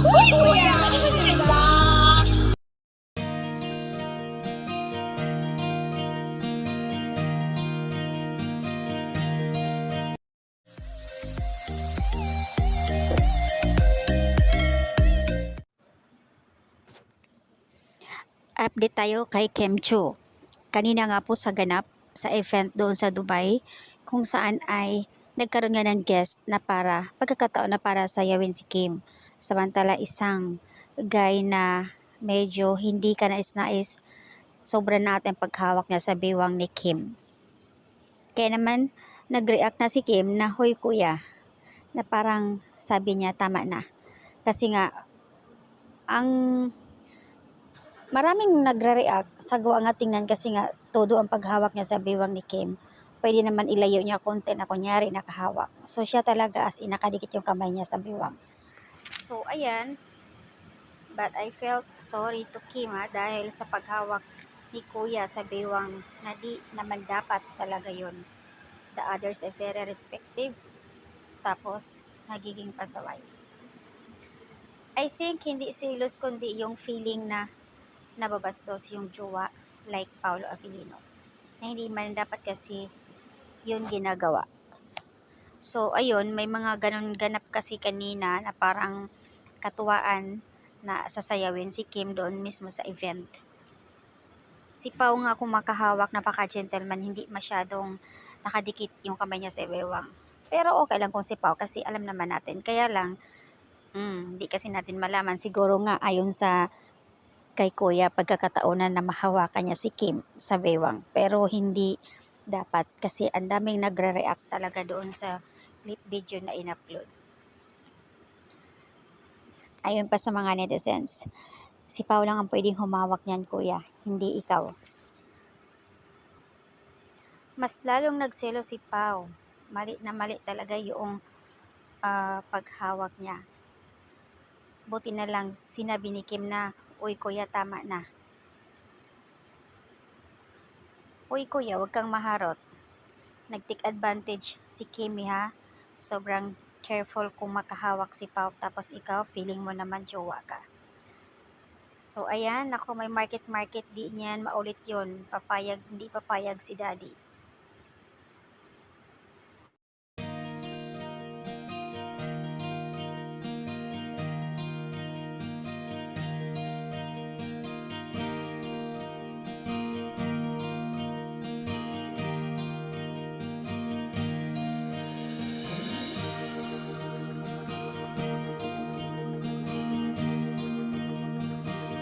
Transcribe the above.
Uy, kuya! Diba? Update tayo kay Kim Chiu. Kanina nga po sa ganap sa event doon sa Dubai kung saan ay nagkaroon nga ng guest na pagkakataon na para sayawin si Kim. Samantala isang guy na medyo hindi ka nais-nais sobra natin paghawak niya sa bewang ni Kim. Kaya naman nag-react na si Kim na hoy kuya na parang sabi niya tama na. Kasi nga ang maraming nagre-react sa gawa nga tingnan kasi nga todo ang paghawak niya sa bewang ni Kim. Pwede naman ilayo niya konti na kunyari nakahawak. So siya talaga as in nakadikit yung kamay niya sa bewang. So ayan, but I felt sorry to Kim dahil sa paghawak ni Kuya sa bewang na di naman dapat talaga yon. The others are very respective. Tapos nagiging pasaway. I think hindi silos kundi yung feeling na nababastos yung jowa like Paolo Avellino na hindi man dapat kasi yun ginagawa. So ayun, may mga ganun ganap kasi kanina na parang katuwaan na sasayawin si Kim doon mismo sa event. Si Pao nga kung makahawak, napaka-gentleman, hindi masyadong nakadikit yung kamay niya sa bewang. Pero okay lang kung si Pao kasi alam naman natin. Kaya lang, hindi kasi natin malaman. Siguro nga ayon sa kay kuya pagkakataonan na mahawakan niya si Kim sa bewang. Pero hindi dapat kasi ang daming nagre-react talaga doon sa clip video na in-upload. Ayon pa sa mga netizens, si Pao lang ang pwedeng humawak niyan kuya, hindi ikaw. Mas lalong nagselo si Pao. Mali na mali talaga yung paghawak niya. Buti na lang sinabi ni Kim na, uy kuya tama na. Uy kuya, huwag kang maharot. Nag-take advantage si Kimi ha. Sobrang careful kung makahawak si Pao tapos ikaw feeling mo naman jowa ka. So ayan, ako may market di niyan maulit yon. Papayag, hindi papayag si daddy.